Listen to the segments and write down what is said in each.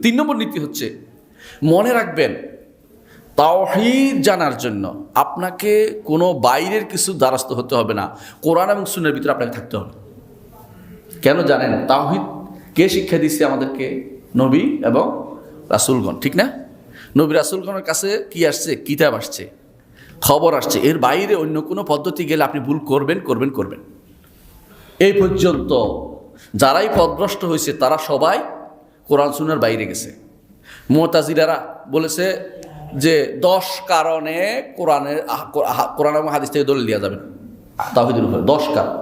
3 নম্বর নীতি হচ্ছে, মনে রাখবেন তাওহীদ জানার জন্য আপনাকে কোনো বাইরের কিছু দ্বারস্থ হতে হবে না, কোরআন এবং সুন্নাহর ভিতরে আপনাকে থাকতে হবে। কেন জানেন? তাওহীদ কে শিক্ষা দিচ্ছে আমাদেরকে? নবী এবং রাসূলগণ, ঠিক না? নবী রাসূলগণের কাছে কি আসছে? কিতাব আসছে, খবর আসছে। এর বাইরে অন্য কোনো পদ্ধতি গেলে আপনি ভুল করবেন। এই পর্যন্ত যারাই পথভ্রষ্ট হয়েছে তারা সবাই কোরআন সুন্নাহর বাইরে গেছে। মুতাজিলারা বলেছে যে 10 কারণে কোরআন এবং হাদিস থেকে দলিল দেওয়া যাবে না তাওহীদের উপরে। 10 কারণ।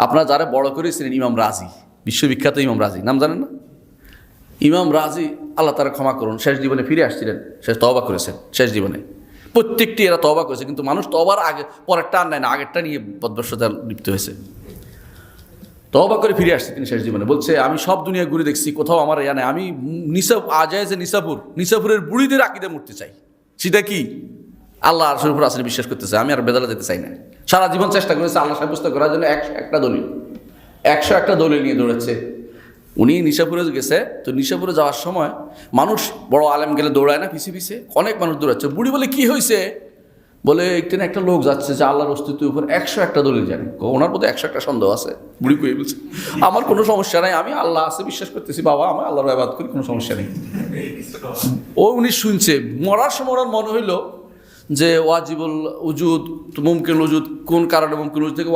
আপনারা যারা বড় করেছিলেন ইমাম রাজি, বিশ্ববিখ্যাত ইমাম রাজি, নাম জানেন না? ইমাম রাজি, আল্লাহ তারা ক্ষমা করুন, শেষ জীবনে ফিরে আসছিলেন, শেষ তওবা করেছেন শেষ জীবনে। প্রত্যেকটি এরা তওবা করেছে, কিন্তু মানুষ তওবার আগে পরেরটা আর নেয় না, আগেরটা নিয়ে বদভ্রষ্টতা লিপ্ত হয়েছে। তওবা করে ফিরে আসছে তিনি শেষ জীবনে, বলছে আমি সব দুনিয়া ঘুরে দেখছি, কোথাও আমার ইয়া নেই, আমি নিসাপুরের বুড়িদের আকীদা মূর্তি চাই। সেটা কি? আল্লাহ আরশের উপর আসলে বিশ্বাস করতে চাই, আমি আর বেদালে যেতে চাই না। সারা জীবন চেষ্টা করেছে আল্লাহ সাব্যস্ত করার জন্য 101টা দলিল নিয়ে দৌড়াচ্ছে। উনি নিশাপুরে গেছে, তো নিশাপুরে যাওয়ার সময় মানুষ, বড় আলেম গেলে দৌড়ায় না পিছে অনেক মানুষ দৌড়াচ্ছে। বুড়ি বলে কি হয়েছে? বলে একদিন একটা লোক যাচ্ছে যে আল্লাহর অস্তিত্বের উপর 101টা দলিল জানে, ওনার মধ্যে 101টা সন্দেহ আছে। বুড়ি কয়ে বলছে আমার কোনো সমস্যা নাই, আমি আল্লাহ আছে বিশ্বাস করতেছি বাবা, আমি আল্লাহর ইবাদত করি, কোনো সমস্যা নেই। উনি শুনছে, মরার সময় ওনার মনে হইল যে ওয়াজিবুল উজুদ মুমকিনুল উজুদ কোন কারণে, মুমকিনুল উজুদ থেকে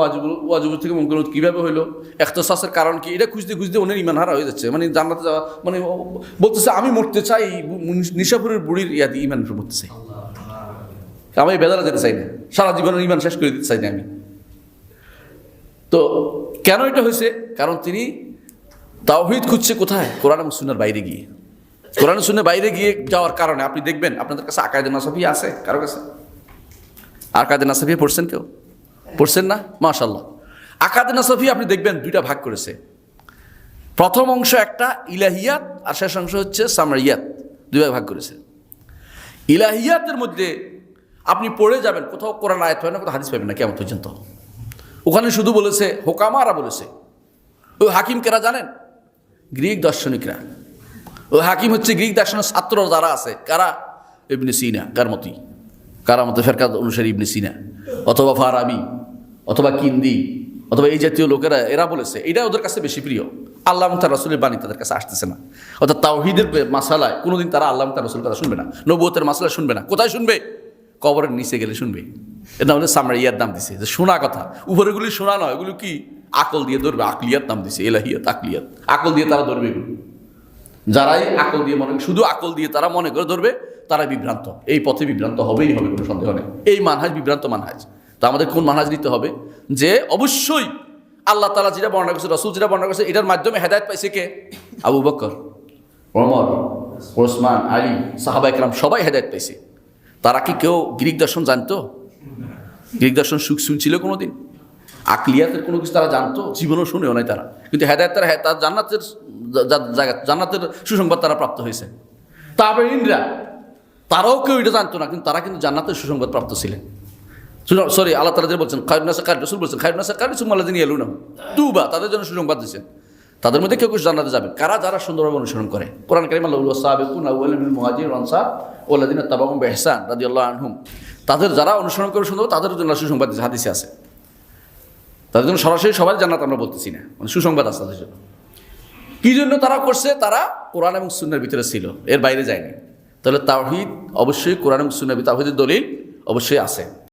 ওয়াজিবুল থেকে মুমকিনুল উজুদ কীভাবে হইলো, ইখতিসাসের কারণ কি, এটা খুঁজতে উনি ইমান হারা হয়ে যাচ্ছে। মানে জান্নাতে যাওয়া মানে বলতেছে আমি মরতে চাই, নিশাপুরের বুড়ির ইয়াদি ইমান মরতে চাই, আমি বেদালা যেতে চাই না, সারা জীবনের ইমান শেষ করে দিতে চাই না আমি। তো কেন এটা হয়েছে? কারণ তিনি তাওহীদ খুঁজছে কোথায়? কোরআন এবং সুন্নাহর বাইরে গিয়ে। কোরআন এবং সুন্নাহর বাইরে গিয়ে যাওয়ার কারণে আপনি দেখবেন আপনাদের কাছে আকায়েদে নাসাফিয়া আছে কারো কাছে? আকায়েদে নাসাফিয়া পড়ছেন কেউ? পড়ছেন না? মাশাআল্লাহ। আকায়েদে নাসাফিয়া আপনি দেখবেন 2টা ভাগ করেছে। প্রথম অংশ একটা ইলাহিয়াত, আর শেষ অংশ হচ্ছে সামরিয়াত, 2 ভাগ করেছে। ইলাহিয়াতের মধ্যে আপনি পড়ে যাবেন, কোথাও কোরআন আয়াত হয় না, কোথাও হাদিস পাবেন না কিয়ামত পর্যন্ত। ওখানে শুধু বলেছে হোকামারা বলেছে। ওই হাকিম কেরা জানেন? গ্রিক দার্শনিকরা। ওই হাকিম হচ্ছে গ্রিক দার্শনিক ছাত্র যারা আছে, কারা? ইবনে সিনা, কারামতে ফেরকাত অনুসারী ইবনে সিনা, অথবা ফারাবি, অথবা কিন্দি, অথবা এই জাতীয় লোকেরা, এরা বলেছে। এটা ওদের কাছে বেশি প্রিয়। আল্লাহ এবং তার রাসূলের বাণী তাদের কাছে আসতেছে না। অর্থাৎ তাওহীদের মাসালায় কোনোদিন তারা আল্লাহ এবং তার রাসূলের কথা শুনবে না, নবুয়তের মাসালা শুনবে না। কোথায় শুনবে? কবরের নিচে গেলে শুনবে। এটা হলে সামরিয়াত নাম দিছে, যে শোনা কথা। উপরেগুলি শোনা নয়, এগুলো কি আকল দিয়ে ধরবে, আকলিয়াত নাম দিছে, এলাহিয়াত, আকলিয়াত। আকল দিয়ে তারা ধরবে এগুলো। যারাই আকল দিয়ে শুধু আকল দিয়ে তারা মনে করে ধরবে, তারা বিভ্রান্ত। এই পথে বিভ্রান্ত হবেই হবে, কোনো সন্দেহ নেই। এই মানহাজ বিভ্রান্ত মানহাজ। তা আমাদের কোন মানহাজ নিতে হবে? যে অবশ্যই আল্লাহ তাআলা যেটা বর্ণনা করছে, রাসূল যেটা বর্ণনা করছে, এটার মাধ্যমে হেদায়েত পাইছে কে? আবু বকর, ওমর, ওসমান, আলী, সাহাবায়ে কেরাম সবাই হেদায়েত পাইছে। তারা কি কেউ গ্রিক দর্শন জানতো? গ্রিক দর্শন শুনছিল কোনোদিন? আকলিয়াতের কোনো কিছু তারা জানতো? জীবনও শুনেও নাই তারা। কিন্তু হেদায়েত তার জান্নাতের সুসংবাদ তারা প্রাপ্ত হয়েছে। তাবেঈনরা তারাও কেউ এটা জানতো না, কিন্তু তারা কিন্তু জান্নাতের সুসংবাদ প্রাপ্ত ছিলেন। সরি, আল্লাহ তাআলা যে বলছেন খায়রুন নাস কাররাসূল, রাসূল বলছেন খায়রুন নাস কাররাসূল সুম্মাল্লাযিনা ইয়ালুনাহুম তুবা, তাদের জন্য সুসংবাদ দিয়েছেন। তাদের মধ্যে কেউ জান্নাতে যাবে কারা? যারা সুন্দরভাবে অনুসরণ করে কোরআন কারীম। আল্লাহু ওয়াসাবিকুনা আউওয়ালুল মিনাল মুহাজিরিন ওয়াল আনসার ওয়াল্লাযিনা তাবাউহুম বিইহসান রাদিয়াল্লাহু আনহুম, তাদের যারা অনুসরণ করে সুন্দর, তাদের জন্য সুসংবাদ দিয়েছে, হাদিসে আছে। তাদের জন্য সরাসরি সবাই জান্নাত আমরা বলতেছি না, মানে সুসংবাদ আছে তাদের জন্য। কি জন্য তারা করছে? তারা কোরআন এবং সুন্নাহর ভিতরে ছিল, এর বাইরে যায়নি। তাহলে তাওহীদ অবশ্যই কোরআন এবং সুন্নাহর ভিতরে, তাওহীদের দলিল অবশ্যই আছে।